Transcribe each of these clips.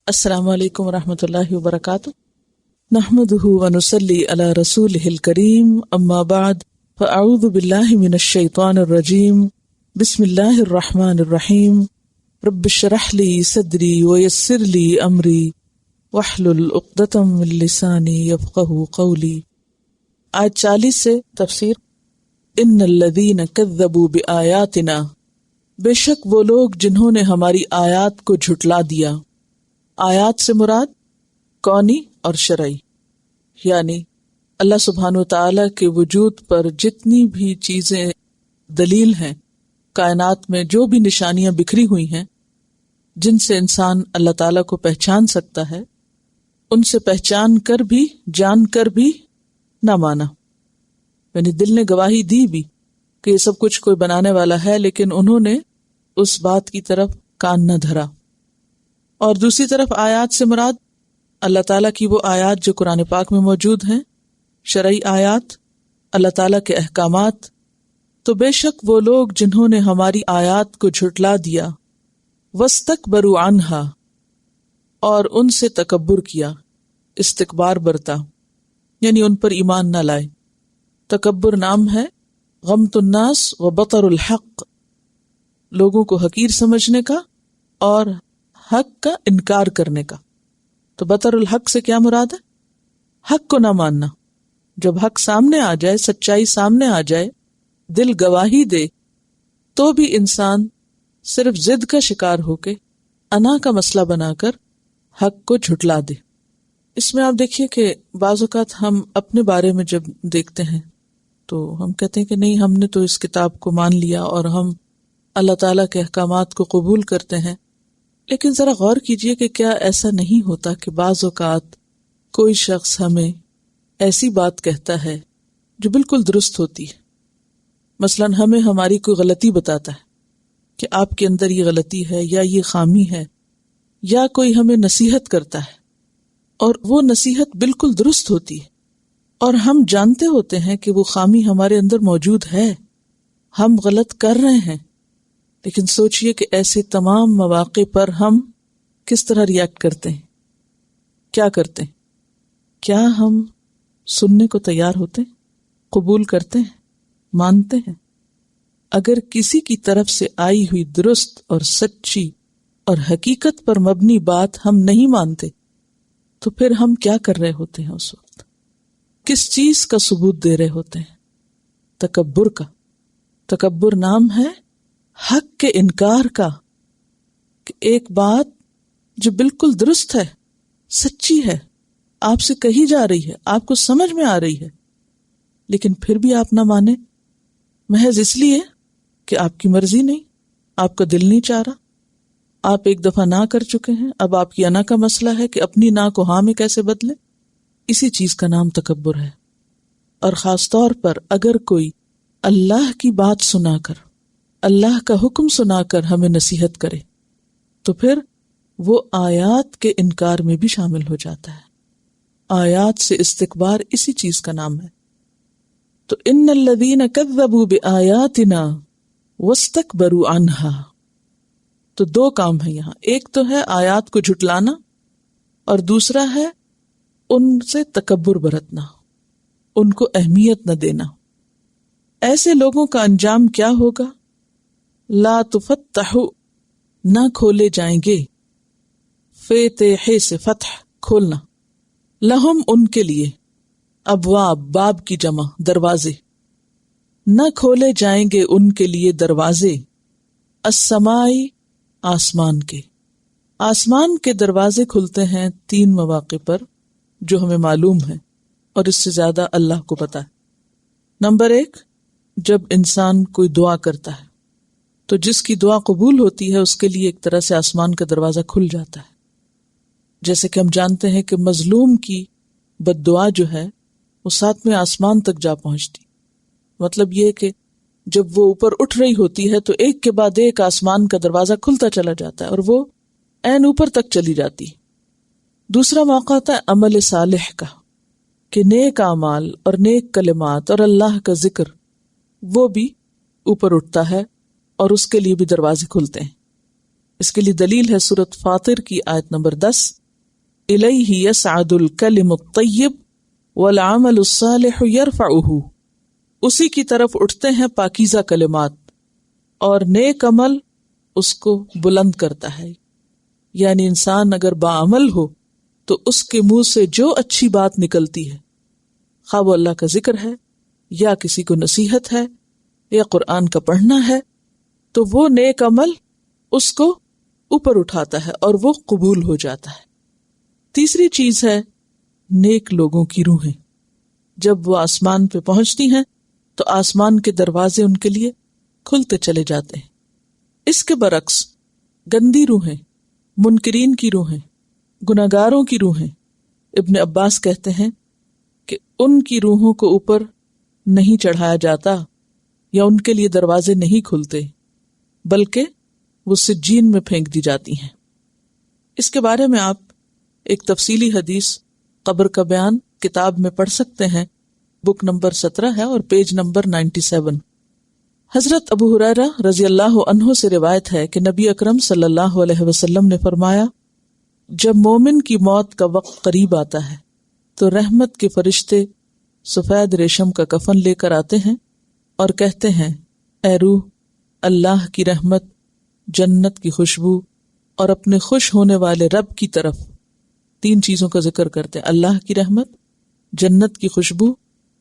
السلام علیکم ورحمۃ اللہ وبرکاتہ، نحمدہ ونصلی علی رسولہ الکریم، اما بعد فاعوذ باللہ من الشیطان الرجیم، بسم اللہ الرحمن الرحیم، رب اشرح لی صدری ویسر لی امری واحلل عقدۃ من لسانی یفقہوا قولی۔ آیت 40 سے تفسیر۔ ان الذین کذبوا بآیاتنا، بے شک وہ لوگ جنہوں نے ہماری آیات کو جھٹلا دیا۔ آیات سے مراد کونی اور شرعی، یعنی اللہ سبحانہ وتعالی کے وجود پر جتنی بھی چیزیں دلیل ہیں، کائنات میں جو بھی نشانیاں بکھری ہوئی ہیں جن سے انسان اللہ تعالیٰ کو پہچان سکتا ہے، ان سے پہچان کر بھی جان کر بھی نہ مانا، یعنی دل نے گواہی دی بھی کہ یہ سب کچھ کوئی بنانے والا ہے، لیکن انہوں نے اس بات کی طرف کان نہ دھرا۔ اور دوسری طرف آیات سے مراد اللہ تعالیٰ کی وہ آیات جو قرآن پاک میں موجود ہیں، شرعی آیات، اللہ تعالیٰ کے احکامات۔ تو بے شک وہ لوگ جنہوں نے ہماری آیات کو جھٹلا دیا، وَاسْتَكْبَرُوا عَنْهَا، اور ان سے تکبر کیا، استکبار برتا، یعنی ان پر ایمان نہ لائے۔ تکبر نام ہے غمط الناس و بطر الحق، لوگوں کو حقیر سمجھنے کا اور حق کا انکار کرنے کا۔ تو بطر الحق سے کیا مراد ہے؟ حق کو نہ ماننا۔ جب حق سامنے آ جائے، سچائی سامنے آ جائے، دل گواہی دے، تو بھی انسان صرف ضد کا شکار ہو کے انا کا مسئلہ بنا کر حق کو جھٹلا دے۔ اس میں آپ دیکھیے کہ بعض اوقات ہم اپنے بارے میں جب دیکھتے ہیں تو ہم کہتے ہیں کہ نہیں، ہم نے تو اس کتاب کو مان لیا اور ہم اللہ تعالیٰ کے احکامات کو قبول کرتے ہیں، لیکن ذرا غور کیجئے کہ کیا ایسا نہیں ہوتا کہ بعض اوقات کوئی شخص ہمیں ایسی بات کہتا ہے جو بالکل درست ہوتی ہے، مثلا ہمیں ہماری کوئی غلطی بتاتا ہے کہ آپ کے اندر یہ غلطی ہے یا یہ خامی ہے، یا کوئی ہمیں نصیحت کرتا ہے اور وہ نصیحت بالکل درست ہوتی ہے اور ہم جانتے ہوتے ہیں کہ وہ خامی ہمارے اندر موجود ہے، ہم غلط کر رہے ہیں، لیکن سوچئے کہ ایسے تمام مواقع پر ہم کس طرح ریاکٹ کرتے ہیں، کیا کرتے ہیں؟ کیا ہم سننے کو تیار ہوتے ہیں؟ قبول کرتے ہیں؟ مانتے ہیں؟ اگر کسی کی طرف سے آئی ہوئی درست اور سچی اور حقیقت پر مبنی بات ہم نہیں مانتے تو پھر ہم کیا کر رہے ہوتے ہیں اس وقت؟ کس چیز کا ثبوت دے رہے ہوتے ہیں؟ تکبر کا۔ تکبر نام ہے حق کے انکار کا، کہ ایک بات جو بالکل درست ہے، سچی ہے، آپ سے کہی جا رہی ہے، آپ کو سمجھ میں آ رہی ہے، لیکن پھر بھی آپ نہ مانیں، محض اس لیے کہ آپ کی مرضی نہیں، آپ کا دل نہیں چاہ رہا، آپ ایک دفعہ نہ کر چکے ہیں، اب آپ کی انا کا مسئلہ ہے کہ اپنی نہ کو ہاں میں کیسے بدلیں۔ اسی چیز کا نام تکبر ہے۔ اور خاص طور پر اگر کوئی اللہ کی بات سنا کر، اللہ کا حکم سنا کر ہمیں نصیحت کرے تو پھر وہ آیات کے انکار میں بھی شامل ہو جاتا ہے۔ آیات سے استکبار اسی چیز کا نام ہے۔ تو ان الذین کذبوا بآیاتنا واستکبروا عنہا، تو دو کام ہے یہاں، ایک تو ہے آیات کو جھٹلانا اور دوسرا ہے ان سے تکبر برتنا، ان کو اہمیت نہ دینا۔ ایسے لوگوں کا انجام کیا ہوگا؟ لا تفتح، نہ کھولے جائیں گے، فتح سے فتح کھولنا، لہم ان کے لیے، ابواب باب کی جمع دروازے، نہ کھولے جائیں گے ان کے لیے دروازے، السمائی آسمان کے۔ آسمان کے دروازے کھلتے ہیں 3 مواقع پر جو ہمیں معلوم ہے، اور اس سے زیادہ اللہ کو پتہ ہے۔ نمبر 1، جب انسان کوئی دعا کرتا ہے تو جس کی دعا قبول ہوتی ہے اس کے لیے ایک طرح سے آسمان کا دروازہ کھل جاتا ہے۔ جیسے کہ ہم جانتے ہیں کہ مظلوم کی بد دعا جو ہے وہ 7ویں آسمان تک جا پہنچتی، مطلب یہ کہ جب وہ اوپر اٹھ رہی ہوتی ہے تو ایک کے بعد ایک آسمان کا دروازہ کھلتا چلا جاتا ہے اور وہ عین اوپر تک چلی جاتی۔ دوسرا موقع ہوتا ہے عمل صالح کا، کہ نیک اعمال اور نیک کلمات اور اللہ کا ذکر وہ بھی اوپر اٹھتا ہے اور اس کے لیے بھی دروازے کھلتے ہیں۔ اس کے لیے دلیل ہے سورۃ فاطر کی آیت نمبر 10، الیہ یصعد الکلم الطیب والعمل الصالح یرفعہ، اسی کی طرف اٹھتے ہیں پاکیزہ کلمات اور نیک عمل اس کو بلند کرتا ہے. یعنی انسان اگر باعمل ہو تو اس کے منہ سے جو اچھی بات نکلتی ہے، خواہ وہ اللہ کا ذکر ہے یا کسی کو نصیحت ہے یا قرآن کا پڑھنا ہے، تو وہ نیک عمل اس کو اوپر اٹھاتا ہے اور وہ قبول ہو جاتا ہے. تیسری چیز ہے نیک لوگوں کی روحیں. جب وہ آسمان پہ پہنچتی ہیں تو آسمان کے دروازے ان کے لیے کھلتے چلے جاتے ہیں. اس کے برعکس گندی روحیں، منکرین کی روحیں، گناہگاروں کی روحیں، ابن عباس کہتے ہیں کہ ان کی روحوں کو اوپر نہیں چڑھایا جاتا یا ان کے لیے دروازے نہیں کھلتے، بلکہ وہ سجین میں پھینک دی جاتی ہیں. اس کے بارے میں آپ ایک تفصیلی حدیث قبر کا بیان کتاب میں پڑھ سکتے ہیں، بک نمبر 17 ہے اور پیج نمبر 97. حضرت ابو ہریرہ رضی اللہ عنہ سے روایت ہے کہ نبی اکرم صلی اللہ علیہ وسلم نے فرمایا، جب مومن کی موت کا وقت قریب آتا ہے تو رحمت کے فرشتے سفید ریشم کا کفن لے کر آتے ہیں اور کہتے ہیں، اے روح، اللہ کی رحمت، جنت کی خوشبو اور اپنے خوش ہونے والے رب کی طرف. 3 چیزوں کا ذکر کرتے ہیں، اللہ کی رحمت، جنت کی خوشبو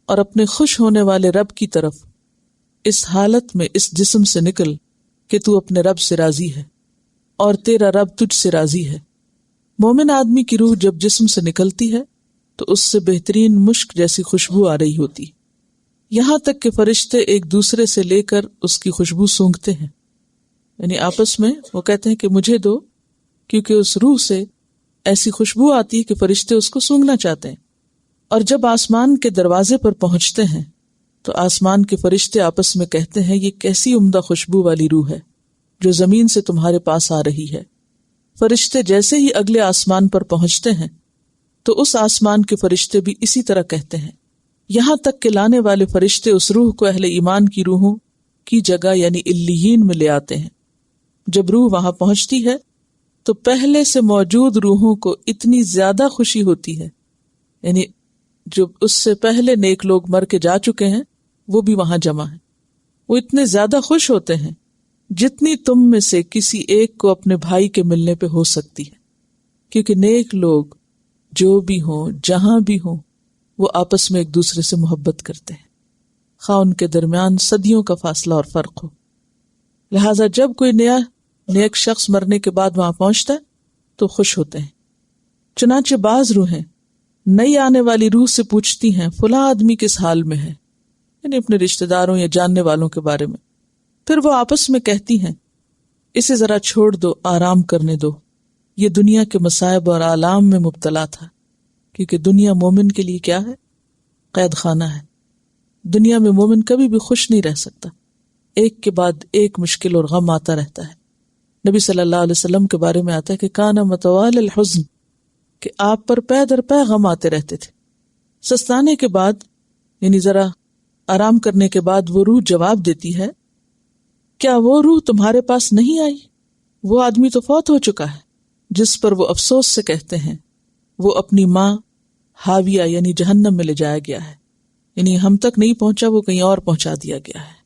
اور اپنے خوش ہونے والے رب کی طرف. اس حالت میں اس جسم سے نکل کہ تو اپنے رب سے راضی ہے اور تیرا رب تجھ سے راضی ہے. مومن آدمی کی روح جب جسم سے نکلتی ہے تو اس سے بہترین مشک جیسی خوشبو آ رہی ہوتی، یہاں تک کہ فرشتے ایک دوسرے سے لے کر اس کی خوشبو سونگھتے ہیں. یعنی آپس میں وہ کہتے ہیں کہ مجھے دو، کیونکہ اس روح سے ایسی خوشبو آتی ہے کہ فرشتے اس کو سونگھنا چاہتے ہیں. اور جب آسمان کے دروازے پر پہنچتے ہیں تو آسمان کے فرشتے آپس میں کہتے ہیں، یہ کیسی عمدہ خوشبو والی روح ہے جو زمین سے تمہارے پاس آ رہی ہے. فرشتے جیسے ہی اگلے آسمان پر پہنچتے ہیں تو اس آسمان کے فرشتے بھی اسی طرح کہتے ہیں، یہاں تک کہ لانے والے فرشتے اس روح کو اہل ایمان کی روحوں کی جگہ یعنی علیین میں لے آتے ہیں. جب روح وہاں پہنچتی ہے تو پہلے سے موجود روحوں کو اتنی زیادہ خوشی ہوتی ہے، یعنی جو اس سے پہلے نیک لوگ مر کے جا چکے ہیں وہ بھی وہاں جمع ہیں. وہ اتنے زیادہ خوش ہوتے ہیں جتنی تم میں سے کسی ایک کو اپنے بھائی کے ملنے پہ ہو سکتی ہے، کیونکہ نیک لوگ جو بھی ہوں جہاں بھی ہوں وہ آپس میں ایک دوسرے سے محبت کرتے ہیں، خواہ ان کے درمیان صدیوں کا فاصلہ اور فرق ہو. لہٰذا جب کوئی نیک شخص مرنے کے بعد وہاں پہنچتا ہے تو خوش ہوتے ہیں. چنانچہ بعض روحیں نئی آنے والی روح سے پوچھتی ہیں، فلاں آدمی کس حال میں ہے، یعنی اپنے رشتہ داروں یا جاننے والوں کے بارے میں. پھر وہ آپس میں کہتی ہیں، اسے ذرا چھوڑ دو، آرام کرنے دو، یہ دنیا کے مصائب اور آلام میں مبتلا تھا. کیونکہ دنیا مومن کے لیے کیا ہے؟ قید خانہ ہے. دنیا میں مومن کبھی بھی خوش نہیں رہ سکتا، ایک کے بعد ایک مشکل اور غم آتا رہتا ہے. نبی صلی اللہ علیہ وسلم کے بارے میں آتا ہے کہ کان متوال الحزن، کہ آپ پر پے در پے غم آتے رہتے تھے. سستانے کے بعد یعنی ذرا آرام کرنے کے بعد وہ روح جواب دیتی ہے، کیا وہ روح تمہارے پاس نہیں آئی؟ وہ آدمی تو فوت ہو چکا ہے. جس پر وہ افسوس سے کہتے ہیں، وہ اپنی ماں حاویہ یعنی جہنم میں لے جایا گیا ہے، یعنی ہم تک نہیں پہنچا، وہ کہیں اور پہنچا دیا گیا ہے.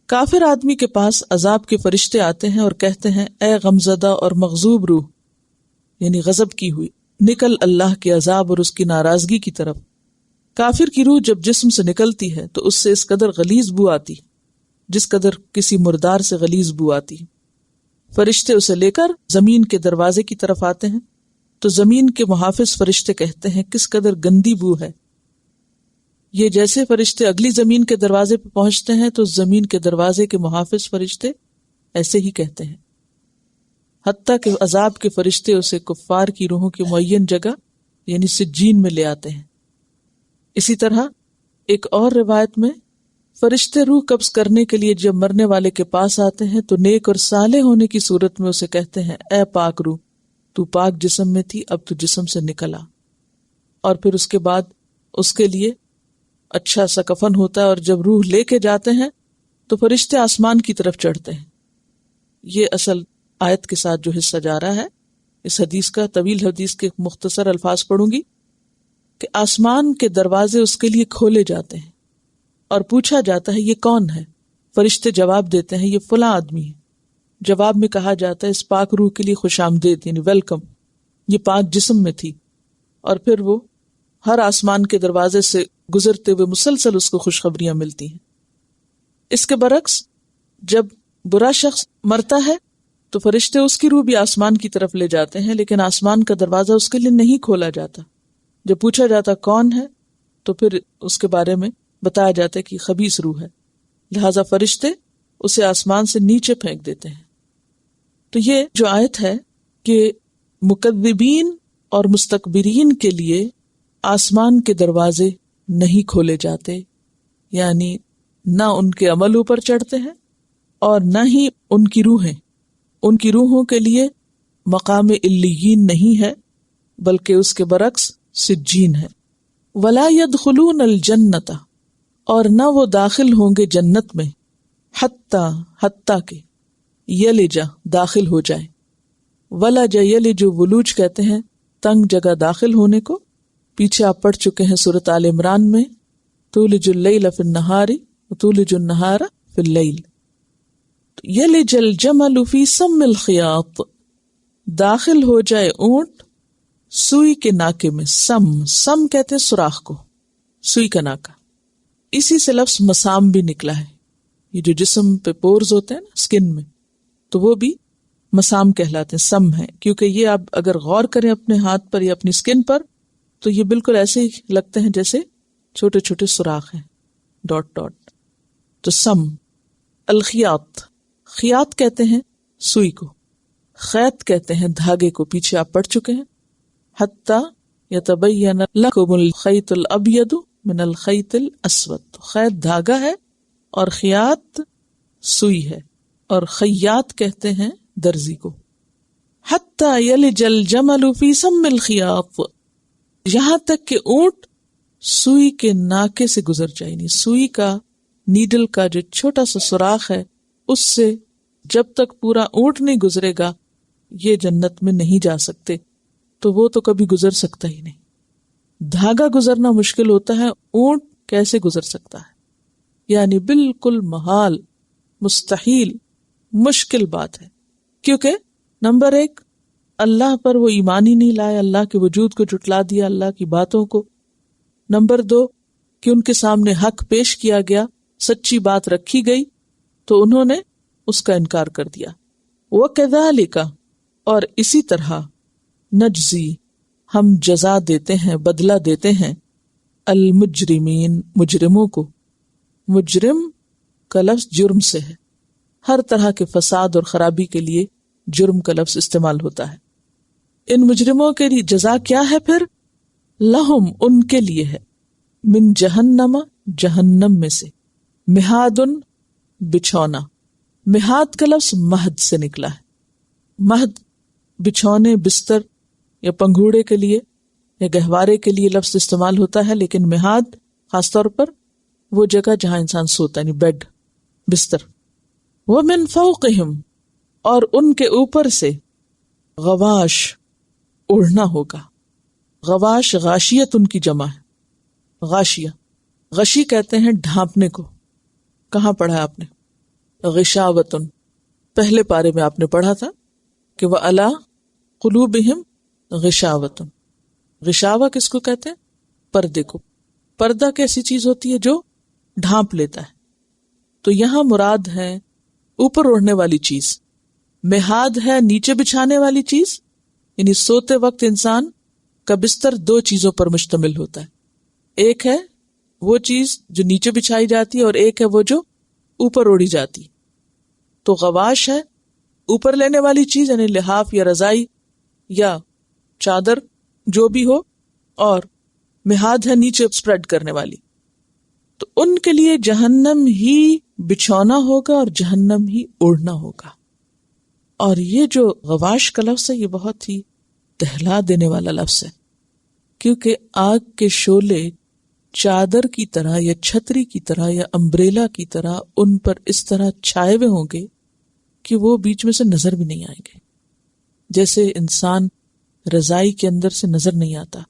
کافر آدمی کے پاس عذاب کے فرشتے آتے ہیں اور کہتے ہیں، اے غمزدہ اور مغضوب روح، یعنی غضب کی ہوئی، نکل اللہ کے عذاب اور اس کی ناراضگی کی طرف. کافر کی روح جب جسم سے نکلتی ہے تو اس سے اس قدر غلیظ بو آتی جس قدر کسی مردار سے غلیظ بو آتی. فرشتے اسے لے کر زمین کے دروازے کی طرف آتے ہیں تو زمین کے محافظ فرشتے کہتے ہیں، کس قدر گندی بو ہے. یہ جیسے فرشتے اگلی زمین کے دروازے پہ پہنچتے ہیں تو زمین کے دروازے کے محافظ فرشتے ایسے ہی کہتے ہیں، حتیٰ کہ عذاب کے فرشتے اسے کفار کی روحوں کی معین جگہ یعنی سجین میں لے آتے ہیں. اسی طرح ایک اور روایت میں فرشتے روح قبض کرنے کے لیے جب مرنے والے کے پاس آتے ہیں تو نیک اور صالح ہونے کی صورت میں اسے کہتے ہیں، اے پاک روح، تو پاک جسم میں تھی، اب تو جسم سے نکلا. اور پھر اس کے بعد اس کے لیے اچھا سا کفن ہوتا ہے، اور جب روح لے کے جاتے ہیں تو فرشتے آسمان کی طرف چڑھتے ہیں. یہ اصل آیت کے ساتھ جو حصہ جا رہا ہے اس حدیث کا، طویل حدیث کے مختصر الفاظ پڑھوں گی کہ آسمان کے دروازے اس کے لیے کھولے جاتے ہیں اور پوچھا جاتا ہے یہ کون ہے؟ فرشتے جواب دیتے ہیں یہ فلاں آدمی ہے۔ جواب میں کہا جاتا ہے اس پاک روح کے لیے خوش آمدید، یعنی ویلکم، یہ پاک جسم میں تھی۔ اور پھر وہ ہر آسمان کے دروازے سے گزرتے ہوئے مسلسل اس کو خوشخبریاں ملتی ہیں۔ اس کے برعکس جب برا شخص مرتا ہے تو فرشتے اس کی روح بھی آسمان کی طرف لے جاتے ہیں، لیکن آسمان کا دروازہ اس کے لیے نہیں کھولا جاتا۔ جب پوچھا جاتا کون ہے تو پھر اس کے بارے میں بتایا جاتا ہے کہ خبیث روح ہے، لہذا فرشتے اسے آسمان سے نیچے پھینک دیتے ہیں۔ تو یہ جو آیت ہے کہ مکذبین اور مستکبرین کے لیے آسمان کے دروازے نہیں کھولے جاتے، یعنی نہ ان کے عمل اوپر چڑھتے ہیں اور نہ ہی ان کی روحیں، ان کی روحوں کے لیے مقام علیین نہیں ہے، بلکہ اس کے برعکس سجین ہے۔ ولا يدخلون الجنت، اور نہ وہ داخل ہوں گے جنت میں، حتی کہ یلجا داخل ہو جائے۔ ولج یلج ولوج کہتے ہیں تنگ جگہ داخل ہونے کو، پیچھے آپ پڑھ چکے ہیں سورۃ آل عمران میں، تولج اللیل فی النہار وتولج النہار فی اللیل۔ یلج الجمل فی سم الخیاط، داخل ہو جائے اونٹ سوئی کے ناکے میں۔ سم کہتے ہیں سوراخ کو، سوئی کا ناکا، اسی سے لفظ مسام بھی نکلا ہے۔ یہ جو جسم پہ پورز ہوتے ہیں نا سکن میں، تو وہ بھی مسام کہلاتے ہیں، سم ہے، کیونکہ یہ آپ اگر غور کریں اپنے ہاتھ پر یا اپنی سکن پر تو یہ بالکل ایسے ہی لگتے ہیں جیسے چھوٹے چھوٹے سوراخ ہیں، ڈاٹ ڈاٹ۔ تو سم۔ الخیاط، خیاط کہتے ہیں سوئی کو، خیط کہتے ہیں دھاگے کو، پیچھے آپ پڑھ چکے ہیں۔ حتی یتبین لکم الخیط الابیض من الخیط الاسود، خیط دھاگا ہے اور خیاط سوئی ہے، اور خیاط کہتے ہیں درزی کو۔ حتی یلج الجمل فی سم الخیاط، یہاں تک کہ اونٹ سوئی کے ناکے سے گزر جائے، یعنی سوئی کا نیڈل کا جو چھوٹا سا سوراخ ہے اس سے جب تک پورا اونٹ نہیں گزرے گا یہ جنت میں نہیں جا سکتے، تو وہ تو کبھی گزر سکتا ہی نہیں۔ دھاگا گزرنا مشکل ہوتا ہے، اونٹ کیسے گزر سکتا ہے؟ یعنی بالکل محال، مستحیل، مشکل بات ہے، کیونکہ نمبر ایک اللہ پر وہ ایمان ہی نہیں لائے، اللہ کے وجود کو جھٹلا دیا، اللہ کی باتوں کو۔ نمبر دو کہ ان کے سامنے حق پیش کیا گیا، سچی بات رکھی گئی تو انہوں نے اس کا انکار کر دیا۔ وَكَذَلِكَ، اور اسی طرح نجزی، ہم جزا دیتے ہیں، بدلہ دیتے ہیں، المجرمین، مجرموں کو۔ مجرم کا لفظ جرم سے ہے، ہر طرح کے فساد اور خرابی کے لیے جرم کا لفظ استعمال ہوتا ہے۔ ان مجرموں کے لیے جزا کیا ہے پھر؟ لہم، ان کے لیے ہے، من جہنم، جہنم میں سے، مہادن، بچھونا۔ مہاد کا لفظ مہد سے نکلا ہے۔ مہد بچھونے، بستر یا پنگھوڑے کے لیے یا گہوارے کے لیے لفظ استعمال ہوتا ہے، لیکن مہاد خاص طور پر وہ جگہ جہاں انسان سوتا ہے، یعنی بیڈ، بستر۔ وَمِن فَوْقِهِمْ، اور ان کے اوپر سے، غواش، اڑنا ہوگا۔ غواش غاشیت ان کی جمع ہے، غاشیہ، غشی کہتے ہیں ڈھانپنے کو۔ کہاں پڑھا آپ نے؟ غشاوتن، پہلے پارے میں آپ نے پڑھا تھا کہ وَعَلَىٰ قُلُوبِهِمْ غشاوتن۔ غشاوہ کس کو کہتے ہیں؟ پردے کو۔ پردہ کیسی چیز ہوتی ہے جو ڈھانپ لیتا ہے، تو یہاں مراد ہے اوپر اوڑھنے والی چیز، مہاد ہے نیچے بچھانے والی چیز، یعنی سوتے وقت انسان کا بستر دو چیزوں پر مشتمل ہوتا ہے، ایک ہے وہ چیز جو نیچے بچھائی جاتی ہے اور ایک ہے وہ جو اوپر اوڑھی جاتی۔ تو غواش ہے اوپر لینے والی چیز، یعنی لحاف یا رضائی یا چادر جو بھی ہو، اور مہاد ہے نیچے سپریڈ کرنے والی۔ تو ان کے لیے جہنم ہی بچھونا ہوگا اور جہنم ہی اوڑھنا ہوگا۔ اور یہ جو غواش کا لفظ ہے یہ بہت ہی دہلا دینے والا لفظ ہے، کیونکہ آگ کے شعلے چادر کی طرح یا چھتری کی طرح یا امبریلا کی طرح ان پر اس طرح چھائے ہوئے ہوں گے کہ وہ بیچ میں سے نظر بھی نہیں آئیں گے. جیسے انسان رضائی کے اندر سے نظر نہیں آتا.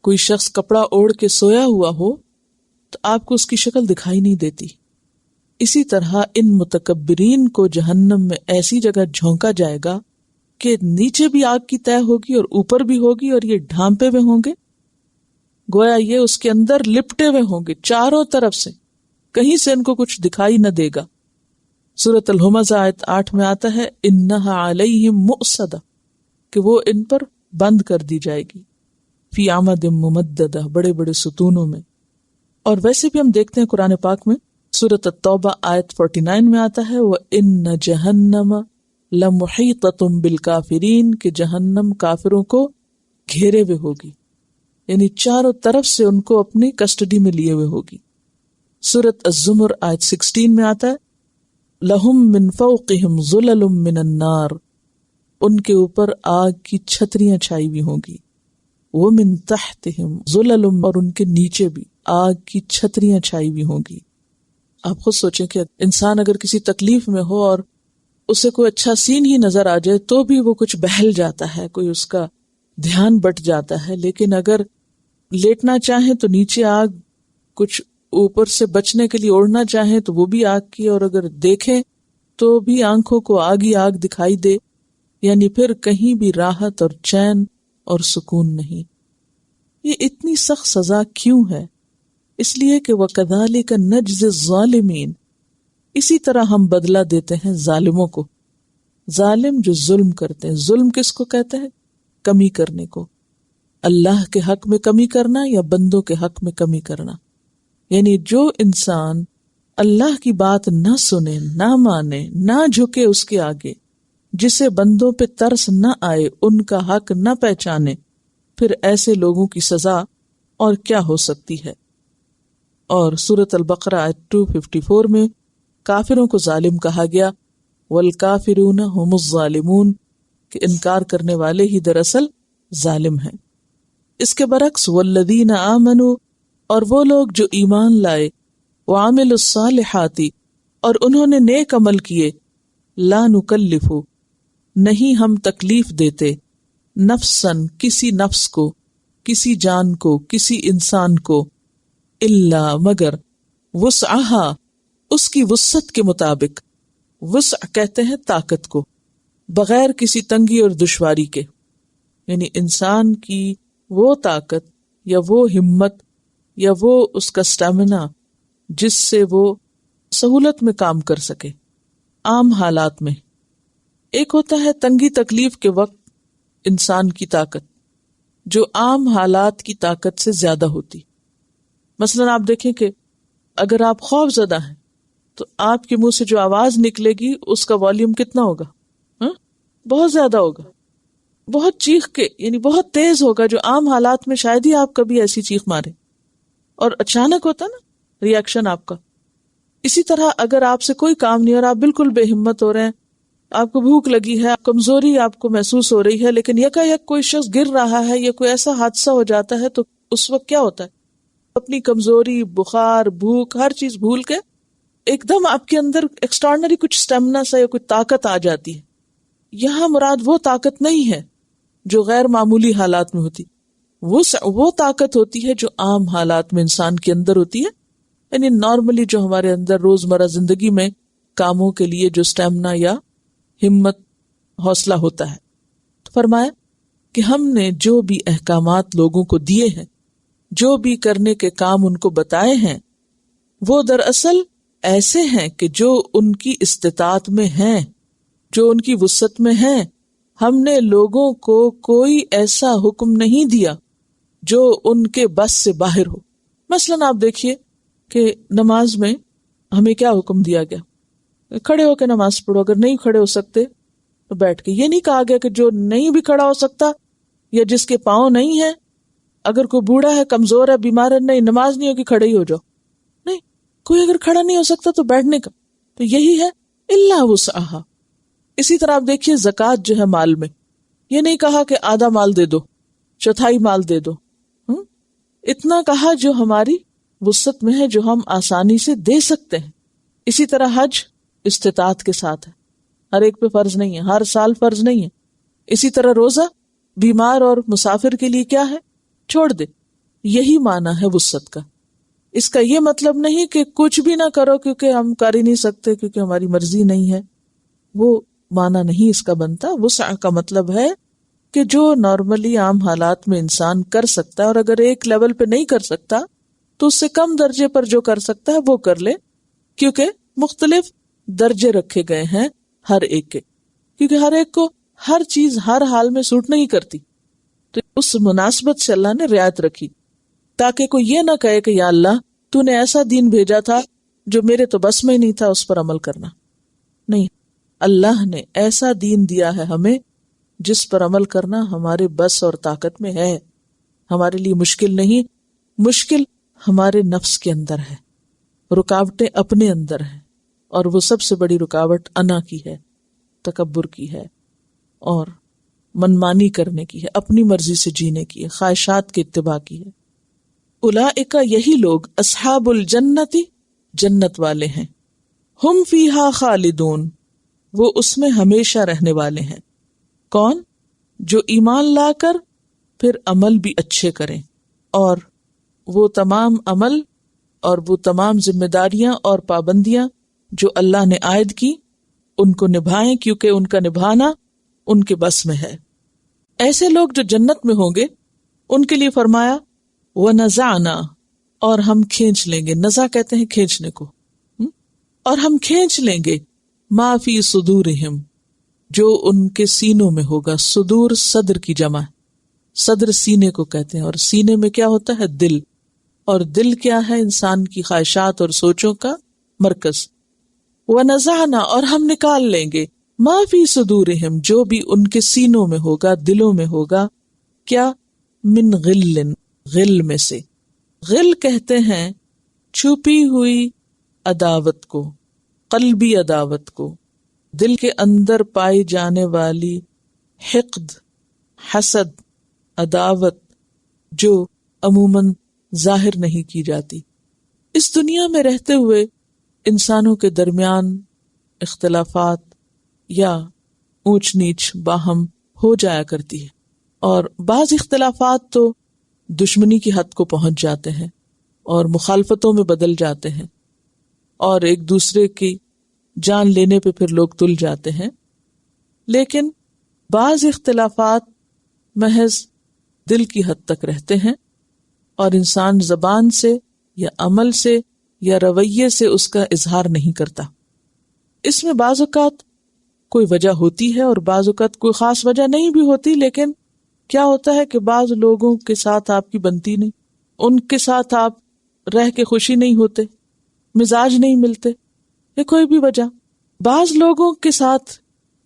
کوئی شخص کپڑا اوڑھ کے سویا ہوا ہو تو آپ کو اس کی شکل دکھائی نہیں دیتی. اسی طرح ان متکبرین کو جہنم میں ایسی جگہ جھونکا جائے گا کہ نیچے بھی آگ کی تہہ ہوگی اور اوپر بھی ہوگی، اور یہ ڈھانپے ہوئے ہوں گے، گویا یہ اس کے اندر لپٹے ہوئے ہوں گے چاروں طرف سے، کہیں سے ان کو کچھ دکھائی نہ دے گا. سورۃ الہمزہ آیت 8 میں آتا ہے انہا علیہم مؤصدہ، کہ وہ ان پر بند کر دی جائے گی، فی عمد ممددہ، بڑے بڑے ستونوں میں. اور ویسے بھی ہم دیکھتے ہیں قرآن پاک میں سورۃ التوبہ آیت 49 میں آتا ہے وَإِنَّ جَهَنَّمَ لَمُحِيطَةٌ بِالْكَافِرِينَ، کہ جہنم کافروں کو گھیرے ہوئے ہوگی، یعنی چاروں طرف سے ان کو اپنی کسٹڈی میں لیے ہوئے ہوگی. سورۃ الزمر آیت 16 میں آتا ہے لَهُم مِّن فَوْقِهِمْ ظُلَلٌ مِّنَ النَّارِ، ان کے اوپر آگ کی چھتریاں چھائی ہوئی ہوں گی. وَمِن تَحْتِهِمْ ظُلَلٌ، اور ان کے نیچے بھی آگ کی چھتریاں چھائی ہوئی ہوں گی. آپ خود سوچیں کہ انسان اگر کسی تکلیف میں ہو اور اسے کوئی اچھا سین ہی نظر آ جائے تو بھی وہ کچھ بہل جاتا ہے، کوئی اس کا دھیان بٹ جاتا ہے. لیکن اگر لیٹنا چاہیں تو نیچے آگ، کچھ اوپر سے بچنے کے لیے اوڑھنا چاہیں تو وہ بھی آگ کی، اور اگر دیکھیں تو بھی آنکھوں کو آگ ہی آگ دکھائی دے. یعنی پھر کہیں بھی راحت اور چین اور سکون نہیں. یہ اتنی سخت سزا کیوں ہے؟ اس لیے کہ وَكَذَلِكَ نَجْزِي الظَّالِمِينَ، اسی طرح ہم بدلہ دیتے ہیں ظالموں کو. ظالم جو ظلم کرتے ہیں. ظلم کس کو کہتے ہیں؟ کمی کرنے کو. اللہ کے حق میں کمی کرنا یا بندوں کے حق میں کمی کرنا. یعنی جو انسان اللہ کی بات نہ سنے، نہ مانے، نہ جھکے اس کے آگے، جسے بندوں پہ ترس نہ آئے، ان کا حق نہ پہچانے، پھر ایسے لوگوں کی سزا اور کیا ہو سکتی ہے. اور سورۃ البقرہ آیت 254 میں کافروں کو ظالم کہا گیا والکافرون هم الظالمون، کہ انکار کرنے والے ہی دراصل ظالم ہیں. اس کے برعکس والذین آمنوا، اور وہ لوگ جو ایمان لائے، وعملوا الصالحات، اور انہوں نے نیک عمل کیے، لا نکلف، نہیں ہم تکلیف دیتے، نفسن، کسی نفس کو، کسی جان کو، کسی انسان کو، الا، مگر، وسعہا، اس کی وسعت کے مطابق. وسع کہتے ہیں طاقت کو، بغیر کسی تنگی اور دشواری کے. یعنی انسان کی وہ طاقت یا وہ ہمت یا وہ اس کا سٹیمنا جس سے وہ سہولت میں کام کر سکے عام حالات میں. ایک ہوتا ہے تنگی تکلیف کے وقت انسان کی طاقت جو عام حالات کی طاقت سے زیادہ ہوتی. مثلا آپ دیکھیں کہ اگر آپ خوف زدہ ہیں تو آپ کے منہ سے جو آواز نکلے گی اس کا والیوم کتنا ہوگا؟ بہت زیادہ ہوگا، بہت چیخ کے، یعنی بہت تیز ہوگا، جو عام حالات میں شاید ہی آپ کبھی ایسی چیخ مارے. اور اچانک ہوتا نا ری ایکشن آپ کا. اسی طرح اگر آپ سے کوئی کام نہیں اور آپ بالکل بے ہمت ہو رہے ہیں، آپ کو بھوک لگی ہے، کمزوری آپ کو محسوس ہو رہی ہے، لیکن یکایک کوئی شخص گر رہا ہے یا کوئی ایسا حادثہ ہو جاتا ہے تو اس وقت کیا ہوتا ہے؟ اپنی کمزوری، بخار، بھوک، ہر چیز بھول کے ایک دم آپ کے اندر ایکسٹرارڈنری کچھ اسٹیمنا سا یا کوئی طاقت آ جاتی ہے. یہاں مراد وہ طاقت نہیں ہے جو غیر معمولی حالات میں ہوتی، وہ طاقت ہوتی ہے جو عام حالات میں انسان کے اندر ہوتی ہے. یعنی نارملی جو ہمارے اندر روزمرہ زندگی میں کاموں کے لیے جو اسٹیمنا یا ہمت، حوصلہ ہوتا ہے. تو فرمایا کہ ہم نے جو بھی احکامات لوگوں کو دیے ہیں، جو بھی کرنے کے کام ان کو بتائے ہیں، وہ دراصل ایسے ہیں کہ جو ان کی استطاعت میں ہیں، جو ان کی وسعت میں ہیں. ہم نے لوگوں کو کوئی ایسا حکم نہیں دیا جو ان کے بس سے باہر ہو. مثلا آپ دیکھیے کہ نماز میں ہمیں کیا حکم دیا گیا؟ کھڑے ہو کے نماز پڑھو، اگر نہیں کھڑے ہو سکتے تو بیٹھ کے. یہ نہیں کہا گیا کہ جو نہیں بھی کھڑا ہو سکتا یا جس کے پاؤں نہیں ہے، اگر کوئی بوڑھا ہے، کمزور ہے، بیمار ہے، نہیں نماز نہیں ہوگی، کھڑے ہی ہو جاؤ. نہیں، کوئی اگر کھڑا نہیں ہو سکتا تو بیٹھنے کا. تو یہی ہے الا وسعہا. اسی طرح آپ دیکھیے زکوٰۃ جو ہے مال میں، یہ نہیں کہا کہ آدھا مال دے دو، چوتھائی مال دے دو. اتنا کہا جو ہماری وسعت میں ہے، جو ہم آسانی سے دے سکتے ہیں. اسی طرح حج استطاعت کے ساتھ ہے. ہر ایک پہ فرض نہیں ہے، ہر سال فرض نہیں ہے. اسی طرح روزہ بیمار اور مسافر کے لیے کیا ہے؟ چھوڑ دے. یہی معنی ہے وسعت کا. اس کا یہ مطلب نہیں کہ کچھ بھی نہ کرو کیونکہ ہم کر ہی نہیں سکتے، کیونکہ ہماری مرضی نہیں ہے. وہ معنی نہیں اس کا بنتا. وسع کا مطلب ہے کہ جو نارملی عام حالات میں انسان کر سکتا ہے، اور اگر ایک لیول پہ نہیں کر سکتا تو اس سے کم درجے پر جو کر سکتا ہے وہ کر لے، کیونکہ مختلف درجے رکھے گئے ہیں ہر ایک کے، کیونکہ ہر ایک کو ہر چیز ہر حال میں سوٹ نہیں کرتی. تو اس مناسبت سے اللہ نے رعایت رکھی تاکہ کوئی یہ نہ کہے کہ یا اللہ تو نے ایسا دین بھیجا تھا جو میرے تو بس میں نہیں تھا اس پر عمل کرنا. نہیں، اللہ نے ایسا دین دیا ہے ہمیں جس پر عمل کرنا ہمارے بس اور طاقت میں ہے. ہمارے لیے مشکل نہیں، مشکل ہمارے نفس کے اندر ہے، رکاوٹیں اپنے اندر ہیں، اور وہ سب سے بڑی رکاوٹ انا کی ہے، تکبر کی ہے، اور منمانی کرنے کی ہے، اپنی مرضی سے جینے کی ہے، خواہشات کے اتباع کی ہے. اولئک یہی لوگ اصحاب الجنتی جنت والے ہیں، ہم فیہا خالدون وہ اس میں ہمیشہ رہنے والے ہیں. کون؟ جو ایمان لا کر پھر عمل بھی اچھے کریں، اور وہ تمام عمل اور وہ تمام ذمہ داریاں اور پابندیاں جو اللہ نے عائد کی ان کو نبھائیں، کیونکہ ان کا نبھانا ان کے بس میں ہے. ایسے لوگ جو جنت میں ہوں گے ان کے لیے فرمایا وَنَزَعْنَا اور ہم کھینچ لیں گے. نزع کہتے ہیں کھینچنے کو. اور ہم کھینچ لیں گے مَا فِي صُدُورِهِمْ جو ان کے سینوں میں ہوگا. صدور صدر کی جمع، صدر سینے کو کہتے ہیں، اور سینے میں کیا ہوتا ہے؟ دل. اور دل کیا ہے؟ انسان کی خواہشات اور سوچوں کا مرکز. وَنَزَعْنَا اور ہم نکال لیں گے مَا فِي صُدُورِهِمْ جو بھی ان کے سینوں میں ہوگا، دلوں میں ہوگا. کیا؟ من غل، غل میں سے. غل کہتے ہیں چھپی ہوئی عداوت کو، قلبی عداوت کو، دل کے اندر پائی جانے والی حقد، حسد، عداوت جو عموماً ظاہر نہیں کی جاتی. اس دنیا میں رہتے ہوئے انسانوں کے درمیان اختلافات یا اونچ نیچ باہم ہو جایا کرتی ہے، اور بعض اختلافات تو دشمنی کی حد کو پہنچ جاتے ہیں اور مخالفتوں میں بدل جاتے ہیں، اور ایک دوسرے کی جان لینے پہ پھر لوگ تل جاتے ہیں. لیکن بعض اختلافات محض دل کی حد تک رہتے ہیں، اور انسان زبان سے یا عمل سے یا رویے سے اس کا اظہار نہیں کرتا. اس میں بعض اوقات کوئی وجہ ہوتی ہے اور بعض اوقات کوئی خاص وجہ نہیں بھی ہوتی، لیکن کیا ہوتا ہے کہ بعض لوگوں کے ساتھ آپ کی بنتی نہیں، ان کے ساتھ آپ رہ کے خوشی نہیں ہوتے، مزاج نہیں ملتے، یا کوئی بھی وجہ. بعض لوگوں کے ساتھ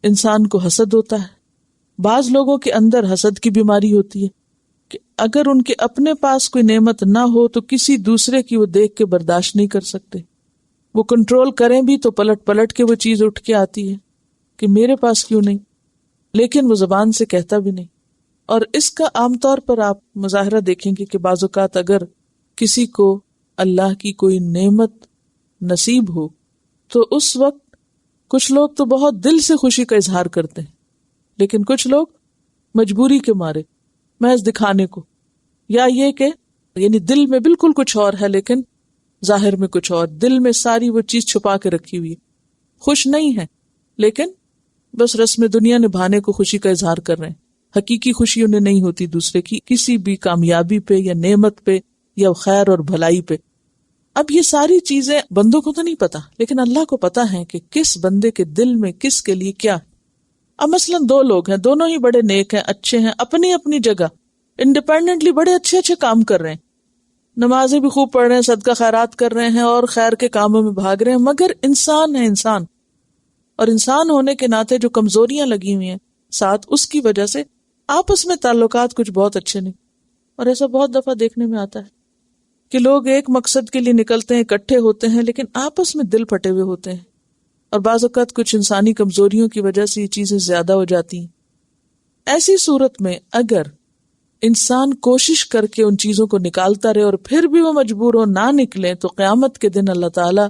انسان کو حسد ہوتا ہے، بعض لوگوں کے اندر حسد کی بیماری ہوتی ہے کہ اگر ان کے اپنے پاس کوئی نعمت نہ ہو تو کسی دوسرے کی وہ دیکھ کے برداشت نہیں کر سکتے. وہ کنٹرول کریں بھی تو پلٹ پلٹ کے وہ چیز اٹھ کے آتی ہے کہ میرے پاس کیوں نہیں، لیکن وہ زبان سے کہتا بھی نہیں. اور اس کا عام طور پر آپ مظاہرہ دیکھیں گے کہ بعض اوقات اگر کسی کو اللہ کی کوئی نعمت نصیب ہو تو اس وقت کچھ لوگ تو بہت دل سے خوشی کا اظہار کرتے ہیں، لیکن کچھ لوگ مجبوری کے مارے، محض دکھانے کو، یا یہ کہ یعنی دل میں بالکل کچھ اور ہے لیکن ظاہر میں کچھ اور، دل میں ساری وہ چیز چھپا کے رکھی ہوئی ہے، خوش نہیں ہے لیکن بس رسم دنیا نبھانے کو خوشی کا اظہار کر رہے ہیں. حقیقی خوشی انہیں نہیں ہوتی دوسرے کی کسی بھی کامیابی پہ یا نعمت پہ یا خیر اور بھلائی پہ. اب یہ ساری چیزیں بندوں کو تو نہیں پتا، لیکن اللہ کو پتا ہے کہ کس بندے کے دل میں کس کے لیے کیا. اب مثلا دو لوگ ہیں، دونوں ہی بڑے نیک ہیں، اچھے ہیں، اپنی اپنی جگہ انڈیپینڈنٹلی بڑے اچھے اچھے کام کر رہے ہیں، نمازیں بھی خوب پڑھ رہے ہیں، صدقہ خیرات کر رہے ہیں اور خیر کے کاموں میں بھاگ رہے ہیں، مگر انسان ہے انسان، اور انسان ہونے کے ناطے جو کمزوریاں لگی ہوئی ہیں ساتھ، اس کی وجہ سے آپس میں تعلقات کچھ بہت اچھے نہیں. اور ایسا بہت دفعہ دیکھنے میں آتا ہے کہ لوگ ایک مقصد کے لیے نکلتے ہیں، اکٹھے ہوتے ہیں، لیکن آپس میں دل پھٹے ہوئے ہوتے ہیں، اور بعض اوقات کچھ انسانی کمزوریوں کی وجہ سے یہ چیزیں زیادہ ہو جاتی ہیں. ایسی صورت میں اگر انسان کوشش کر کے ان چیزوں کو نکالتا رہے اور پھر بھی وہ مجبور ہو نہ نکلے، تو قیامت کے دن اللہ تعالی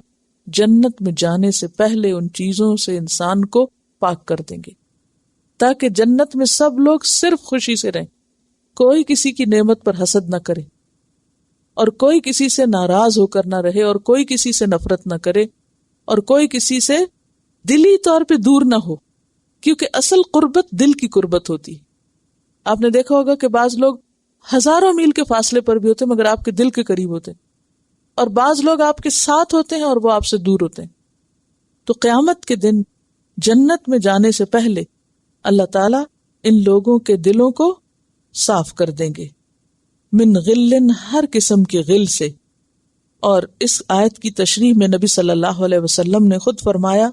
جنت میں جانے سے پہلے ان چیزوں سے انسان کو پاک کر دیں گے، تاکہ جنت میں سب لوگ صرف خوشی سے رہیں، کوئی کسی کی نعمت پر حسد نہ کرے، اور کوئی کسی سے ناراض ہو کر نہ رہے، اور کوئی کسی سے نفرت نہ کرے، اور کوئی کسی سے دلی طور پہ دور نہ ہو، کیونکہ اصل قربت دل کی قربت ہوتی ہے۔ آپ نے دیکھا ہوگا کہ بعض لوگ ہزاروں میل کے فاصلے پر بھی ہوتے ہیں مگر آپ کے دل کے قریب ہوتے ہیں، اور بعض لوگ آپ کے ساتھ ہوتے ہیں اور وہ آپ سے دور ہوتے ہیں۔ تو قیامت کے دن جنت میں جانے سے پہلے اللہ تعالیٰ ان لوگوں کے دلوں کو صاف کر دیں گے، من غل، ہر قسم کے غل سے۔ اور اس آیت کی تشریح میں نبی صلی اللہ علیہ وسلم نے خود فرمایا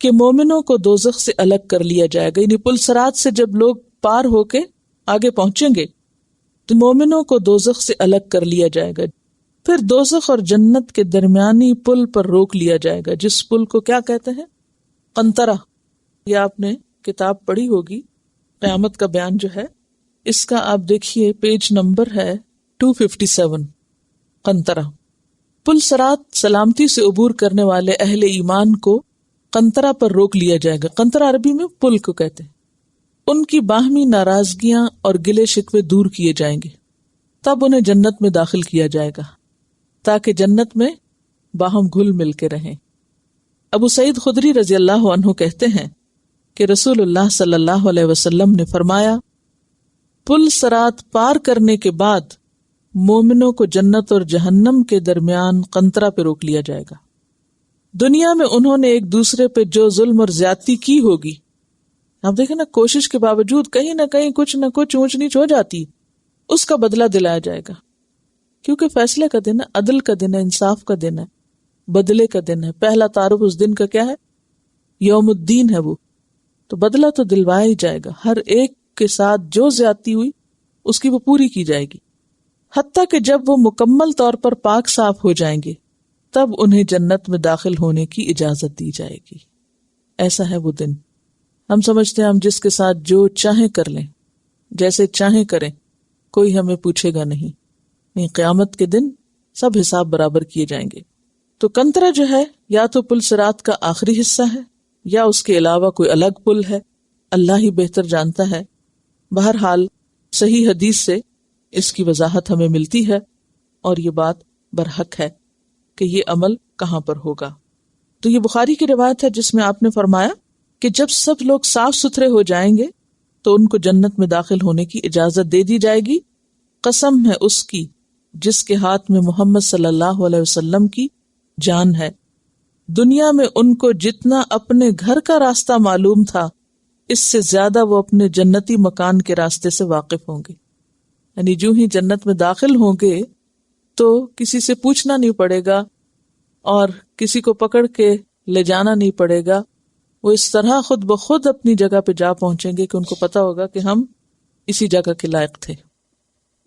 کہ مومنوں کو دوزخ سے الگ کر لیا جائے گا، یعنی پل صراط سے جب لوگ پار ہو کے آگے پہنچیں گے تو مومنوں کو دوزخ سے الگ کر لیا جائے گا، پھر دوزخ اور جنت کے درمیانی پل پر روک لیا جائے گا، جس پل کو کیا کہتے ہیں؟ قنطرہ۔ یہ آپ نے کتاب پڑھی ہوگی، قیامت کا بیان جو ہے، اس کا آپ دیکھیے پیج نمبر ہے 257۔ قنطرہ، پل صراط سلامتی سے عبور کرنے والے اہل ایمان کو قنطرہ پر روک لیا جائے گا۔ قنطرہ عربی میں پل کو کہتے ہیں۔ ان کی باہمی ناراضگیاں اور گلے شکوے دور کیے جائیں گے، تب انہیں جنت میں داخل کیا جائے گا تاکہ جنت میں باہم گھل مل کے رہیں۔ ابو سعید خدری رضی اللہ عنہ کہتے ہیں کہ رسول اللہ صلی اللہ علیہ وسلم نے فرمایا، پل صراط پار کرنے کے بعد مومنوں کو جنت اور جہنم کے درمیان قنطرہ پہ روک لیا جائے گا۔ دنیا میں انہوں نے ایک دوسرے پہ جو ظلم اور زیادتی کی ہوگی، آپ دیکھیں نا، کوشش کے باوجود کہیں نہ کہیں کچھ نہ کچھ اونچ نیچ ہو جاتی، اس کا بدلہ دلایا جائے گا، کیونکہ فیصلے کا دن ہے، عدل کا دن ہے، انصاف کا دن ہے، بدلے کا دن ہے۔ پہلا تعارف اس دن کا کیا ہے؟ یوم الدین ہے وہ، تو بدلہ تو دلوایا ہی جائے گا، ہر ایک کے ساتھ جو زیادتی ہوئی اس کی وہ پوری کی جائے گی، حتیٰ کہ جب وہ مکمل طور پر پاک صاف ہو جائیں گے تب انہیں جنت میں داخل ہونے کی اجازت دی جائے گی۔ ایسا ہے وہ دن۔ ہم سمجھتے ہیں ہم جس کے ساتھ جو چاہیں کر لیں، جیسے چاہیں کریں، کوئی ہمیں پوچھے گا نہیں، قیامت کے دن سب حساب برابر کیے جائیں گے۔ تو قنطرہ جو ہے یا تو پل صراط کا آخری حصہ ہے یا اس کے علاوہ کوئی الگ پل ہے، اللہ ہی بہتر جانتا ہے۔ بہرحال صحیح حدیث سے اس کی وضاحت ہمیں ملتی ہے، اور یہ بات برحق ہے کہ یہ عمل کہاں پر ہوگا۔ تو یہ بخاری کی روایت ہے جس میں آپ نے فرمایا کہ جب سب لوگ صاف ستھرے ہو جائیں گے تو ان کو جنت میں داخل ہونے کی اجازت دے دی جائے گی، قسم ہے اس کی جس کے ہاتھ میں محمد صلی اللہ علیہ وسلم کی جان ہے۔ دنیا میں ان کو جتنا اپنے گھر کا راستہ معلوم تھا، اس سے زیادہ وہ اپنے جنتی مکان کے راستے سے واقف ہوں گے۔ یعنی جو ہی جنت میں داخل ہوں گے تو کسی سے پوچھنا نہیں پڑے گا اور کسی کو پکڑ کے لے جانا نہیں پڑے گا، وہ اس طرح خود بخود اپنی جگہ پہ جا پہنچیں گے کہ ان کو پتا ہوگا کہ ہم اسی جگہ کے لائق تھے۔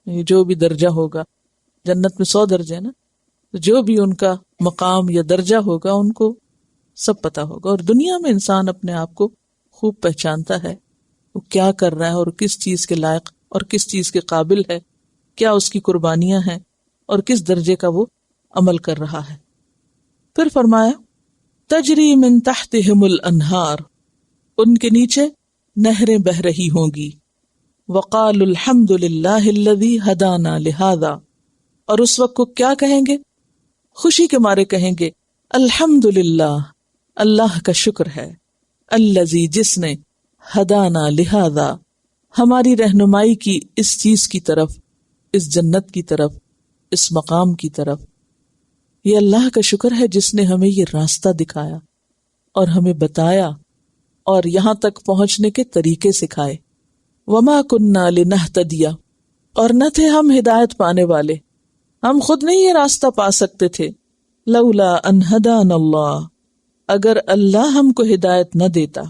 جو بھی درجہ ہوگا، جنت میں 100 درجے نا، جو بھی ان کا مقام یا درجہ ہوگا ان کو سب پتا ہوگا۔ اور دنیا میں انسان اپنے آپ کو خوب پہچانتا ہے، وہ کیا کر رہا ہے اور کس چیز کے لائق اور کس چیز کے قابل ہے، کیا اس کی قربانیاں ہیں اور کس درجے کا وہ عمل کر رہا ہے۔ پھر فرمایا، تجری من تحتہم الانہار، ان کے نیچے نہریں بہ رہی ہوں گی۔ وقالوا الحمد للہ الذی ہدانا لہذا، اور اس وقت کو کیا کہیں گے؟ خوشی کے مارے کہیں گے، الحمد للہ، اللہ کا شکر ہے، الذی، جس نے، ہدانا لہذا، ہماری رہنمائی کی اس چیز کی طرف، اس جنت کی طرف، اس مقام کی طرف۔ یہ اللہ کا شکر ہے جس نے ہمیں یہ راستہ دکھایا اور ہمیں بتایا اور یہاں تک پہنچنے کے طریقے سکھائے۔ وما کننا لنہتدی، اور نہ تھے ہم ہدایت پانے والے، ہم خود نہیں یہ راستہ پا سکتے تھے، لولا ان ہدانا اللہ، اگر اللہ ہم کو ہدایت نہ دیتا۔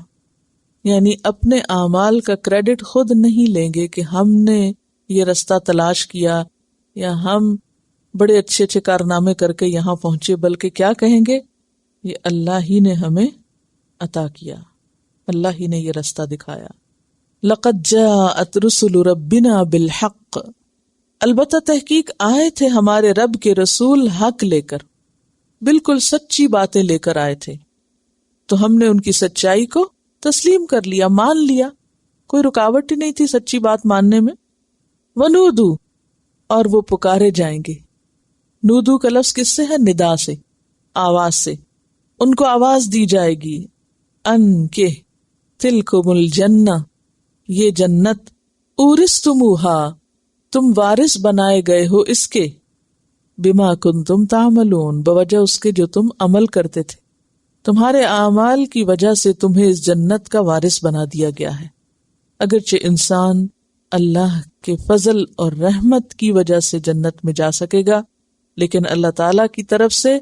یعنی اپنے اعمال کا کریڈٹ خود نہیں لیں گے کہ ہم نے یہ راستہ تلاش کیا یا ہم بڑے اچھے اچھے کارنامے کر کے یہاں پہنچے، بلکہ کیا کہیں گے؟ یہ اللہ ہی نے ہمیں عطا کیا، اللہ ہی نے یہ راستہ دکھایا۔ لقد جاءت رسل ربنا بالحق، البتہ تحقیق آئے تھے ہمارے رب کے رسول حق لے کر، بالکل سچی باتیں لے کر آئے تھے، تو ہم نے ان کی سچائی کو تسلیم کر لیا، مان لیا، کوئی رکاوٹ ہی نہیں تھی سچی بات ماننے میں. ونودو، اور وہ پکارے جائیں گے. نودو کا لفظ کس سے ہے؟ ندا سے، آواز سے. ان کو آواز دی جائے گی، ان کے تلکم الجنہ، یہ جنت، اورثتموہا، تم وارث بنائے گئے ہو اس کے، بما کنتم تعملون، بوجہ اس کے جو تم عمل کرتے تھے. تمہارے اعمال کی وجہ سے تمہیں اس جنت کا وارث بنا دیا گیا ہے. اگرچہ انسان اللہ کے فضل اور رحمت کی وجہ سے جنت میں جا سکے گا، لیکن اللہ تعالیٰ کی طرف سے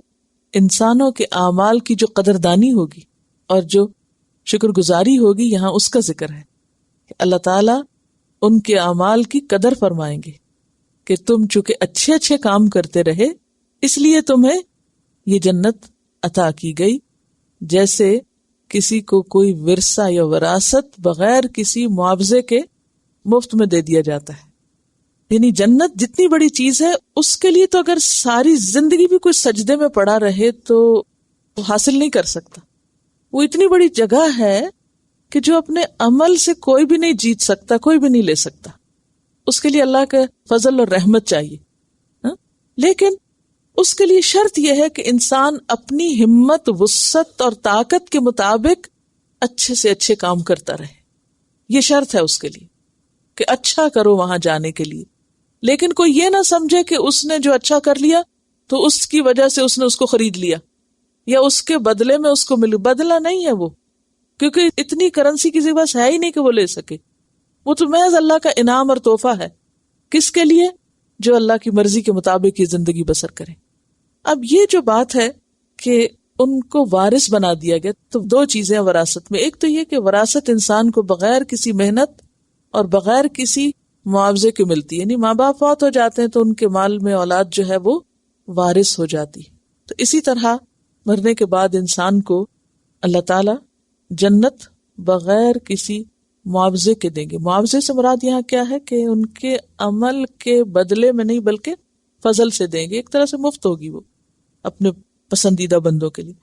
انسانوں کے اعمال کی جو قدردانی ہوگی اور جو شکر گزاری ہوگی، یہاں اس کا ذکر ہے کہ اللہ تعالیٰ ان کے اعمال کی قدر فرمائیں گے کہ تم چونکہ اچھے اچھے کام کرتے رہے اس لیے تمہیں یہ جنت عطا کی گئی. جیسے کسی کو کوئی ورثہ یا وراثت بغیر کسی معاوضے کے مفت میں دے دیا جاتا ہے. یعنی جنت جتنی بڑی چیز ہے، اس کے لیے تو اگر ساری زندگی بھی کوئی سجدے میں پڑا رہے تو وہ حاصل نہیں کر سکتا. وہ اتنی بڑی جگہ ہے کہ جو اپنے عمل سے کوئی بھی نہیں جیت سکتا، کوئی بھی نہیں لے سکتا. اس کے لیے اللہ کا فضل اور رحمت چاہیے. لیکن اس کے لیے شرط یہ ہے کہ انسان اپنی ہمت، وسعت اور طاقت کے مطابق اچھے سے اچھے کام کرتا رہے. یہ شرط ہے اس کے لیے کہ اچھا کرو وہاں جانے کے لیے. لیکن کوئی یہ نہ سمجھے کہ اس نے جو اچھا کر لیا تو اس کی وجہ سے اس نے اس کو خرید لیا یا اس کے بدلے میں اس کو ملے. بدلہ نہیں ہے وہ، کیونکہ اتنی کرنسی کسی کے پاس ہے ہی نہیں کہ وہ لے سکے. وہ تو محض اللہ کا انعام اور تحفہ ہے. کس کے لیے؟ جو اللہ کی مرضی کے مطابق یہ زندگی بسر کرے. اب یہ جو بات ہے کہ ان کو وارث بنا دیا گیا، تو دو چیزیں وراثت میں. ایک تو یہ کہ وراثت انسان کو بغیر کسی محنت اور بغیر کسی معاوضے کے ملتی ہے. یعنی ماں باپ فوت ہو جاتے ہیں تو ان کے مال میں اولاد جو ہے وہ وارث ہو جاتی. تو اسی طرح مرنے کے بعد انسان کو اللہ تعالی جنت بغیر کسی معاوضے کے دیں گے. معاوضے سے مراد یہاں کیا ہے کہ ان کے عمل کے بدلے میں نہیں بلکہ فضل سے دیں گے. ایک طرح سے مفت ہوگی وہ اپنے پسندیدہ بندوں کے لیے.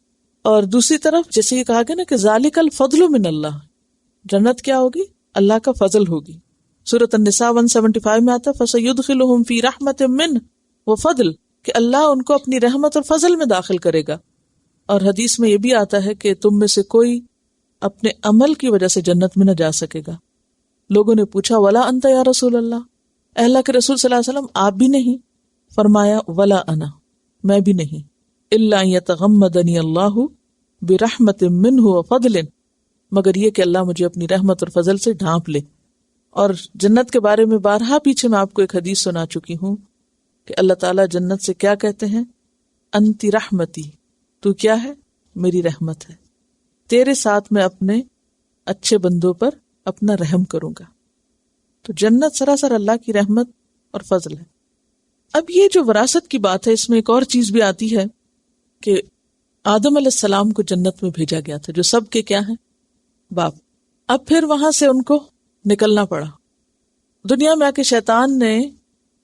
اور دوسری طرف جیسے یہ کہا گیا نا کہ ذالک الفضل من اللہ، جنت کیا ہوگی؟ اللہ کا فضل ہوگی. سورۃ النساء 175 میں آتا ہے فَسَيُدْخِلُهُمْ فِي رَحْمَةٍ مِّنْهُ وَفَضْلٍ، کہ اللہ ان کو اپنی رحمت اور فضل میں داخل کرے گا. اور حدیث میں یہ بھی آتا ہے کہ تم میں سے کوئی اپنے عمل کی وجہ سے جنت میں نہ جا سکے گا. لوگوں نے پوچھا وَلَا أَنْتَ يَا رسول اللہ، اے اللہ کے رسول صلی اللہ علیہ وسلم آپ بھی نہیں؟ فرمایا وَلَا أَنَا، میں بھی نہیں، إِلَّا أَن يَتَغَمَّدَنِي اللَّهُ بِرَحْمَةٍ مِّنْهُ وَفَضْلٍ، مگر یہ کہ اللہ مجھے اپنی رحمت اور فضل سے ڈھانپ لے. اور جنت کے بارے میں بارہا پیچھے میں آپ کو ایک حدیث سنا چکی ہوں کہ اللہ تعالیٰ جنت سے کیا کہتے ہیں؟ انتی رحمتی، تو کیا ہے؟ میری رحمت ہے، تیرے ساتھ میں اپنے اچھے بندوں پر اپنا رحم کروں گا. تو جنت سراسر اللہ کی رحمت اور فضل ہے. اب یہ جو وراثت کی بات ہے، اس میں ایک اور چیز بھی آتی ہے کہ آدم علیہ السلام کو جنت میں بھیجا گیا تھا جو سب کے کیا ہیں؟ باپ. اب پھر وہاں سے ان کو نکلنا پڑا. دنیا میں آ کے شیطان نے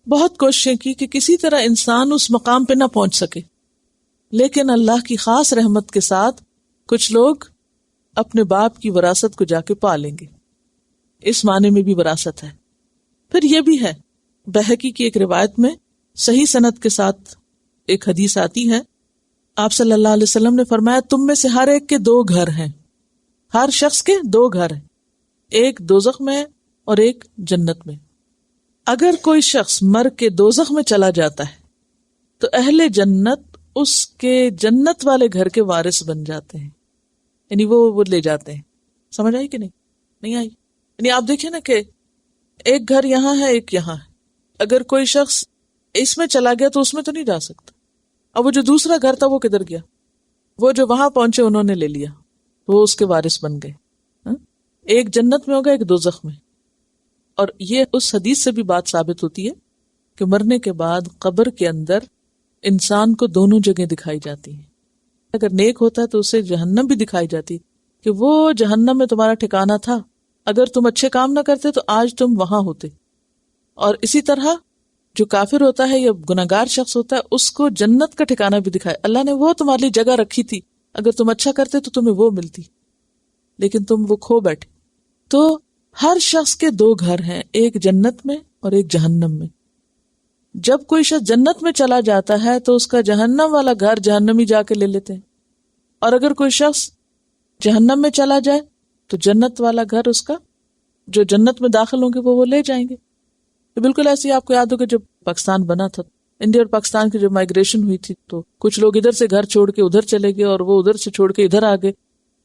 بہت کوششیں کی کہ کسی طرح انسان اس مقام پہ نہ پہنچ سکے، لیکن اللہ کی خاص رحمت کے ساتھ کچھ لوگ اپنے باپ کی وراثت کو جا کے پا لیں گے. اس معنی میں بھی وراثت ہے. پھر یہ بھی ہے، بہقی کی ایک روایت میں صحیح سند کے ساتھ ایک حدیث آتی ہے، آپ صلی اللہ علیہ وسلم نے فرمایا تم میں سے ہر ایک کے دو گھر ہیں، ہر شخص کے دو گھر ہیں، ایک دوزخ میں ہے اور ایک جنت میں. اگر کوئی شخص مر کے دوزخ میں چلا جاتا ہے تو اہل جنت اس کے جنت والے گھر کے وارث بن جاتے ہیں، یعنی وہ لے جاتے ہیں. سمجھ آئی کہ نہیں آئی؟ یعنی آپ دیکھیں نا کہ ایک گھر یہاں ہے ایک یہاں ہے، اگر کوئی شخص اس میں چلا گیا تو اس میں تو نہیں جا سکتا. اب وہ جو دوسرا گھر تھا وہ کدھر گیا؟ وہ جو وہاں پہنچے انہوں نے لے لیا، وہ اس کے وارث بن گئے. ایک جنت میں ہوگا ایک دوزخ میں. اور یہ اس حدیث سے بھی بات ثابت ہوتی ہے کہ مرنے کے بعد قبر کے اندر انسان کو دونوں جگہ دکھائی جاتی ہیں. اگر نیک ہوتا ہے تو اسے جہنم بھی دکھائی جاتی کہ وہ جہنم میں تمہارا ٹھکانہ تھا، اگر تم اچھے کام نہ کرتے تو آج تم وہاں ہوتے. اور اسی طرح جو کافر ہوتا ہے یا گناہگار شخص ہوتا ہے اس کو جنت کا ٹھکانہ بھی دکھایا. اللہ نے وہ تمہارے لیے جگہ رکھی تھی، اگر تم اچھا کرتے تو تمہیں وہ ملتی. لیکن تم وہ کھو بیٹھے. تو ہر شخص کے دو گھر ہیں، ایک جنت میں اور ایک جہنم میں. جب کوئی شخص جنت میں چلا جاتا ہے تو اس کا جہنم والا گھر جہنمی جا کے لے لیتے ہیں، اور اگر کوئی شخص جہنم میں چلا جائے تو جنت والا گھر اس کا جو جنت میں داخل ہوں گے وہ لے جائیں گے. تو بالکل ایسے ہی آپ کو یاد ہوگا جب پاکستان بنا تھا، انڈیا اور پاکستان کی جب مائگریشن ہوئی تھی تو کچھ لوگ ادھر سے گھر چھوڑ کے ادھر چلے گئے اور وہ ادھر سے چھوڑ کے ادھر آ گئے.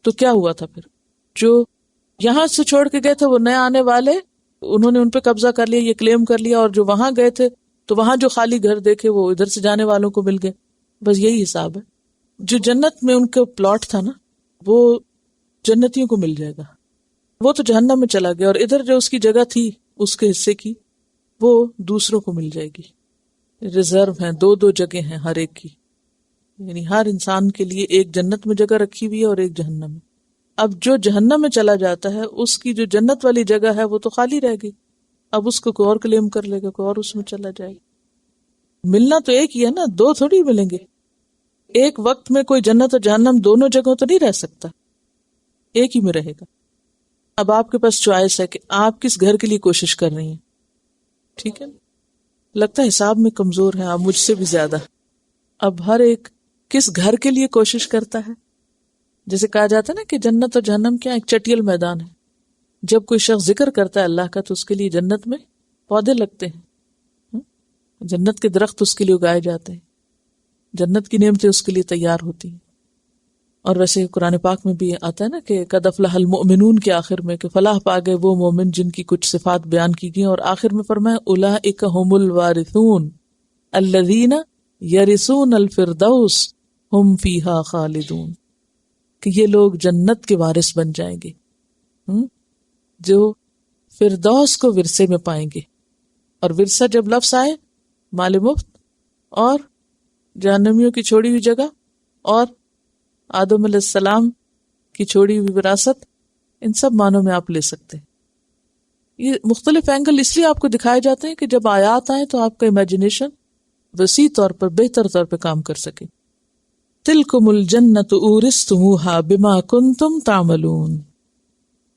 تو کیا ہوا تھا پھر؟ جو یہاں سے چھوڑ کے گئے تھے وہ نئے آنے والے انہوں نے ان پہ قبضہ کر لیا، یہ کلیم کر لیا، اور جو وہاں گئے تھے تو وہاں جو خالی گھر دیکھے وہ ادھر سے جانے والوں کو مل گئے. بس یہی حساب ہے. جو جنت میں ان کا پلاٹ تھا نا وہ جنتیوں کو مل جائے گا، وہ تو جہنم میں چلا گیا، اور ادھر جو اس کی جگہ تھی اس کے حصے کی وہ دوسروں کو مل جائے گی. ریزرو ہیں، دو دو جگہ ہیں ہر ایک کی، یعنی ہر انسان کے لیے ایک جنت میں جگہ رکھی ہوئی ہے اور ایک جہنم میں. اب جو جہنم میں چلا جاتا ہے اس کی جو جنت والی جگہ ہے وہ تو خالی رہ گئی، اب اس کو کوئی اور کلیم کر لے گا، کوئی اور اس میں چلا جائے گا. ملنا تو ایک ہی ہے نا، دو تھوڑی ملیں گے. ایک وقت میں کوئی جنت اور جہنم دونوں جگہوں تو نہیں رہ سکتا، ایک ہی میں رہے گا. اب آپ کے پاس چوائس ہے کہ آپ کس گھر کے لیے کوشش کر رہی ہیں. ٹھیک ہے، لگتا ہے حساب میں کمزور ہے آپ مجھ سے بھی زیادہ. اب ہر ایک کس گھر کے لیے کوشش کرتا ہے. جیسے کہا جاتا ہے نا کہ جنت اور جہنم کیا ایک چٹیل میدان ہے. جب کوئی شخص ذکر کرتا ہے اللہ کا تو اس کے لیے جنت میں پودے لگتے ہیں، جنت کے درخت اس کے لیے اگائے جاتے ہیں، جنت کی نعمتیں اس کے لیے تیار ہوتی ہیں. اور ویسے قرآن پاک میں بھی آتا ہے نا کہ قد افلح المؤمنون کے آخر میں کہ فلاح پا گئے وہ مومن جن کی کچھ صفات بیان کی گئی، اور آخر میں فرمایا اولئک هم الوارثون الذین یرثون الفردوس هم فیہا خالدون، کہ یہ لوگ جنت کے وارث بن جائیں گے جو فردوس کو ورثے میں پائیں گے. اور ورثہ جب لفظ آئے مال مفت اور جہنمیوں کی چھوڑی ہوئی جگہ اور آدم علیہ السلام کی چھوڑی ہوئی وراثت، ان سب معنوں میں آپ لے سکتے ہیں. یہ مختلف اینگل اس لیے آپ کو دکھائے جاتے ہیں کہ جب آیات آئیں تو آپ کا امیجنیشن وسیع طور پر بہتر طور پہ کام کر سکے. تلکم الجنت اورثتموہا بما کنتم تعملون،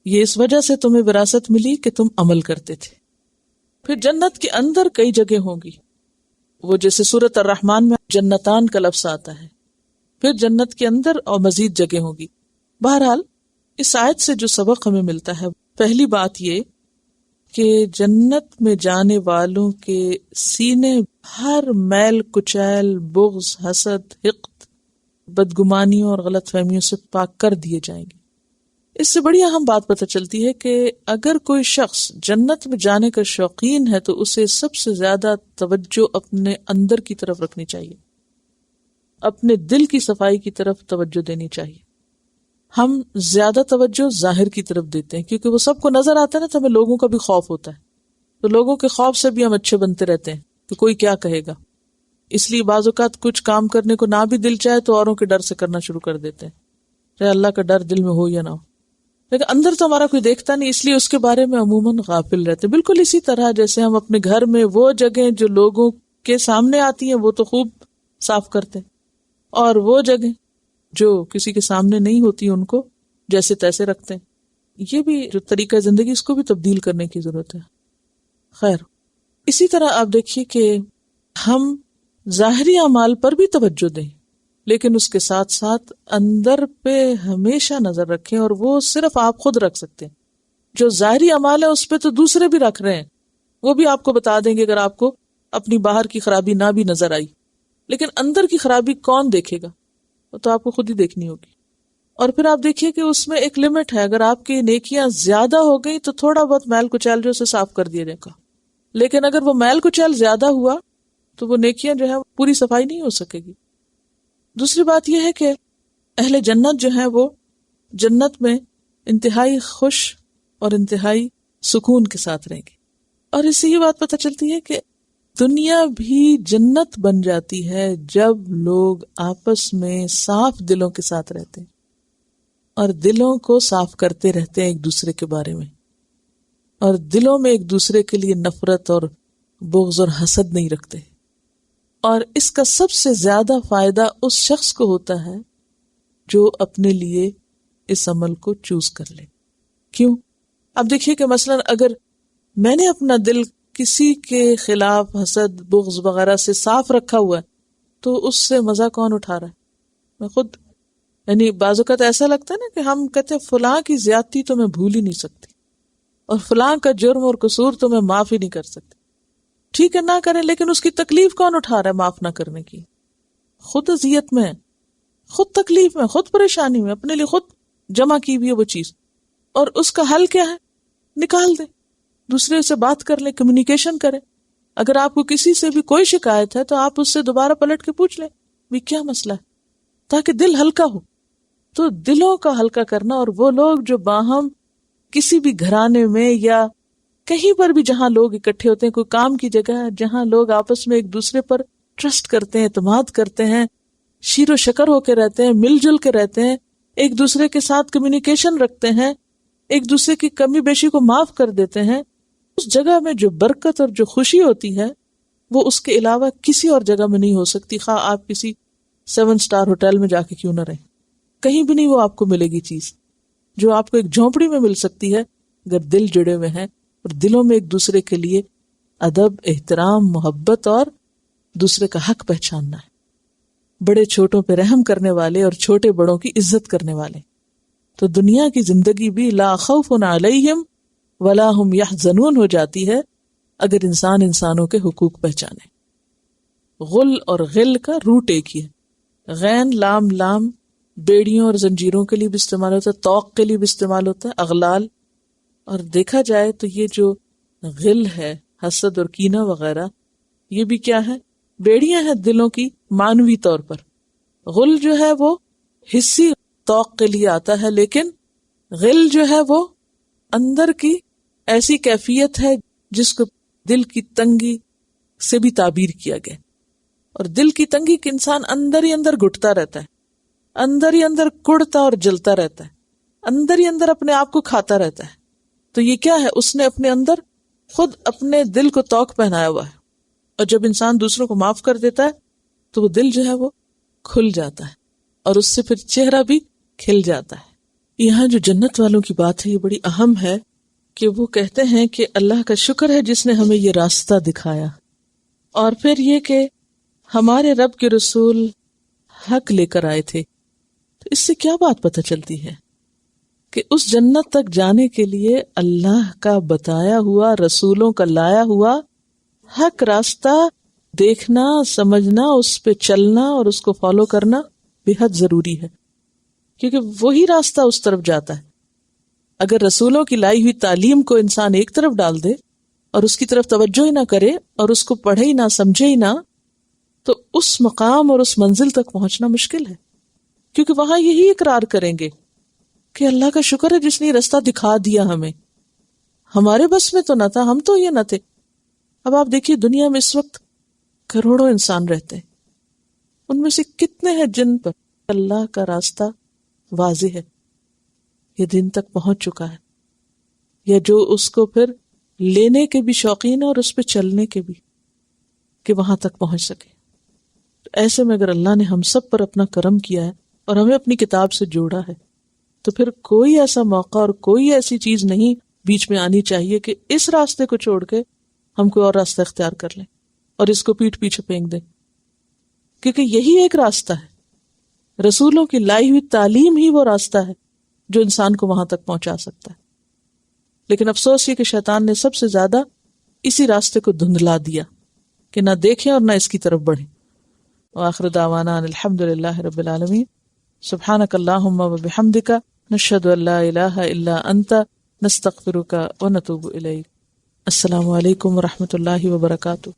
یہ اس وجہ سے تمہیں وراثت ملی کہ تم عمل کرتے تھے. پھر جنت کے اندر کئی جگہ ہوں گی، وہ جیسے سورۃ الرحمن میں جنتان کا لفظ آتا ہے. پھر جنت کے اندر اور مزید جگہ ہوں گی. بہرحال اس آیت سے جو سبق ہمیں ملتا ہے، پہلی بات یہ کہ جنت میں جانے والوں کے سینے ہر میل کچیل، بغض، حسد، حقد، بدگمانیوں اور غلط فہمیوں سے پاک کر دیے جائیں گے. اس سے بڑی اہم بات پتہ چلتی ہے کہ اگر کوئی شخص جنت میں جانے کا شوقین ہے تو اسے سب سے زیادہ توجہ اپنے اندر کی طرف رکھنی چاہیے، اپنے دل کی صفائی کی طرف توجہ دینی چاہیے. ہم زیادہ توجہ ظاہر کی طرف دیتے ہیں کیونکہ وہ سب کو نظر آتا ہے نا، تو ہمیں لوگوں کا بھی خوف ہوتا ہے، تو لوگوں کے خوف سے بھی ہم اچھے بنتے رہتے ہیں کہ کوئی کیا کہے گا. اس لیے بعض اوقات کچھ کام کرنے کو نہ بھی دل چاہے تو اوروں کے ڈر سے کرنا شروع کر دیتے ہیں، چاہے اللہ کا ڈر دل میں ہو یا نہ ہو. لیکن اندر تو ہمارا کوئی دیکھتا نہیں، اس لیے اس کے بارے میں عموماً غافل رہتے. بالکل اسی طرح جیسے ہم اپنے گھر میں وہ جگہیں جو لوگوں کے سامنے آتی ہیں وہ تو خوب صاف کرتے ہیں، اور وہ جگہ جو کسی کے سامنے نہیں ہوتی ان کو جیسے تیسے رکھتے ہیں. یہ بھی جو طریقہ زندگی اس کو بھی تبدیل کرنے کی ضرورت ہے. خیر، اسی طرح آپ دیکھیے کہ ہم ظاہری اعمال پر بھی توجہ دیں لیکن اس کے ساتھ ساتھ اندر پہ ہمیشہ نظر رکھیں، اور وہ صرف آپ خود رکھ سکتے ہیں. جو ظاہری اعمال ہے اس پہ تو دوسرے بھی رکھ رہے ہیں، وہ بھی آپ کو بتا دیں گے اگر آپ کو اپنی باہر کی خرابی نہ بھی نظر آئی. لیکن اندر کی خرابی کون دیکھے گا؟ وہ تو آپ کو خود ہی دیکھنی ہوگی. اور پھر آپ دیکھیے کہ اس میں ایک لمٹ ہے، اگر آپ کی نیکیاں زیادہ ہو گئی تو تھوڑا بہت میل کچیل جو اسے صاف کر دیا جائے گا، لیکن اگر وہ میل کچیل زیادہ ہوا تو وہ نیکیاں جو ہے پوری صفائی نہیں ہو سکے گی. دوسری بات یہ ہے کہ اہل جنت جو ہے وہ جنت میں انتہائی خوش اور انتہائی سکون کے ساتھ رہیں گے. اور اس سے یہ بات پتہ چلتی ہے کہ دنیا بھی جنت بن جاتی ہے جب لوگ آپس میں صاف دلوں کے ساتھ رہتے ہیں اور دلوں کو صاف کرتے رہتے ہیں ایک دوسرے کے بارے میں، اور دلوں میں ایک دوسرے کے لیے نفرت اور بغض اور حسد نہیں رکھتے. اور اس کا سب سے زیادہ فائدہ اس شخص کو ہوتا ہے جو اپنے لیے اس عمل کو چوز کر لے. کیوں؟ اب دیکھیے کہ مثلاً اگر میں نے اپنا دل کسی کے خلاف حسد بغض وغیرہ سے صاف رکھا ہوا ہے تو اس سے مزہ کون اٹھا رہا ہے؟ میں خود. یعنی بعض اوقات ایسا لگتا ہے نا کہ ہم کہتے ہیں فلاں کی زیادتی تو میں بھول ہی نہیں سکتی اور فلاں کا جرم اور قصور تو میں معاف ہی نہیں کر سکتی. ٹھیک ہے نہ کریں، لیکن اس کی تکلیف کون اٹھا رہا ہے معاف نہ کرنے کی؟ خود اذیت میں، خود تکلیف میں، خود پریشانی میں، اپنے لیے خود جمع کی ہوئی ہے وہ چیز. اور اس کا حل کیا ہے؟ نکال دیں، دوسرے سے بات کر لیں، کمیونیکیشن کریں. اگر آپ کو کسی سے بھی کوئی شکایت ہے تو آپ اس سے دوبارہ پلٹ کے پوچھ لیں بھی کیا مسئلہ ہے، تاکہ دل ہلکا ہو. تو دلوں کا ہلکا کرنا. اور وہ لوگ جو باہم کسی بھی گھرانے میں یا کہیں پر بھی جہاں لوگ اکٹھے ہوتے ہیں، کوئی کام کی جگہ جہاں لوگ آپس میں ایک دوسرے پر ٹرسٹ کرتے ہیں، اعتماد کرتے ہیں، شیر و شکر ہو کے رہتے ہیں، مل جل کے رہتے ہیں، ایک دوسرے کے ساتھ کمیونیکیشن رکھتے ہیں، ایک دوسرے کی کمی بیشی کو معاف کر دیتے ہیں، اس جگہ میں جو برکت اور جو خوشی ہوتی ہے وہ اس کے علاوہ کسی اور جگہ میں نہیں ہو سکتی. خواہ آپ کسی 7 اسٹار ہوٹل میں جا کے کیوں نہ رہیں، کہیں بھی نہیں وہ آپ کو ملے گی چیز جو آپ کو ایک جھونپڑی میں مل سکتی ہے اگر دل جڑے ہوئے ہیں اور دلوں میں ایک دوسرے کے لیے ادب، احترام، محبت اور دوسرے کا حق پہچاننا ہے. بڑے چھوٹوں پہ رحم کرنے والے اور چھوٹے بڑوں کی عزت کرنے والے. تو دنیا کی زندگی بھی لا خوف علیہم ولا ہم یحزنون ہو جاتی ہے اگر انسان انسانوں کے حقوق پہچانے. غل اور غل کا روٹ ایک ہی ہے. غین لام لام بیڑیوں اور زنجیروں کے لیے بھی استعمال ہوتا ہے، توق کے لیے بھی استعمال ہوتا ہے، اغلال. اور دیکھا جائے تو یہ جو غل ہے، حسد اور کینہ وغیرہ، یہ بھی کیا ہے؟ بیڑیاں ہیں دلوں کی معنوی طور پر. غل جو ہے وہ حصی توق کے لیے آتا ہے، لیکن غل جو ہے وہ اندر کی ایسی کیفیت ہے جس کو دل کی تنگی سے بھی تعبیر کیا گیا. اور دل کی تنگی کہ انسان اندر ہی اندر گھٹتا رہتا ہے، اندر ہی اندر کڑتا اور جلتا رہتا ہے، اندر ہی اندر اپنے آپ کو کھاتا رہتا ہے. تو یہ کیا ہے؟ اس نے اپنے اندر خود اپنے دل کو توق پہنایا ہوا ہے. اور جب انسان دوسروں کو معاف کر دیتا ہے تو وہ دل جو ہے وہ کھل جاتا ہے اور اس سے پھر چہرہ بھی کھل جاتا ہے. یہاں جو جنت والوں کی بات ہے یہ بڑی اہم ہے کہ وہ کہتے ہیں کہ اللہ کا شکر ہے جس نے ہمیں یہ راستہ دکھایا. اور پھر یہ کہ ہمارے رب کے رسول حق لے کر آئے تھے. تو اس سے کیا بات پتہ چلتی ہے؟ کہ اس جنت تک جانے کے لیے اللہ کا بتایا ہوا، رسولوں کا لایا ہوا حق راستہ دیکھنا، سمجھنا، اس پہ چلنا اور اس کو فالو کرنا بے حد ضروری ہے، کیونکہ وہی راستہ اس طرف جاتا ہے. اگر رسولوں کی لائی ہوئی تعلیم کو انسان ایک طرف ڈال دے اور اس کی طرف توجہ ہی نہ کرے اور اس کو پڑھے ہی نہ، سمجھے ہی نہ، تو اس مقام اور اس منزل تک پہنچنا مشکل ہے. کیونکہ وہاں یہی اقرار کریں گے کہ اللہ کا شکر ہے جس نے رستہ دکھا دیا ہمیں، ہمارے بس میں تو نہ تھا، ہم تو یہ نہ تھے. اب آپ دیکھیے دنیا میں اس وقت کروڑوں انسان رہتے ہیں، ان میں سے کتنے ہیں جن پر اللہ کا راستہ واضح ہے، یہ دن تک پہنچ چکا ہے، یا جو اس کو پھر لینے کے بھی شوقین ہے اور اس پہ چلنے کے بھی، کہ وہاں تک پہنچ سکے. ایسے میں اگر اللہ نے ہم سب پر اپنا کرم کیا ہے اور ہمیں اپنی کتاب سے جوڑا ہے تو پھر کوئی ایسا موقع اور کوئی ایسی چیز نہیں بیچ میں آنی چاہیے کہ اس راستے کو چھوڑ کے ہم کوئی اور راستہ اختیار کر لیں اور اس کو پیٹھ پیچھے پھینک دیں. کیونکہ یہی ایک راستہ ہے، رسولوں کی لائی ہوئی تعلیم ہی وہ راستہ ہے جو انسان کو وہاں تک پہنچا سکتا ہے. لیکن افسوس یہ کہ شیطان نے سب سے زیادہ اسی راستے کو دھندلا دیا کہ نہ دیکھیں اور نہ اس کی طرف بڑھیں. وآخر دعوانا الحمدللہ رب العالمین. سبحانک اللہم وبحمدک، نشہد ان لا الہ الا انت، نستغفرک ونتوب الیک. السلام علیکم ورحمۃ اللہ وبرکاتہ.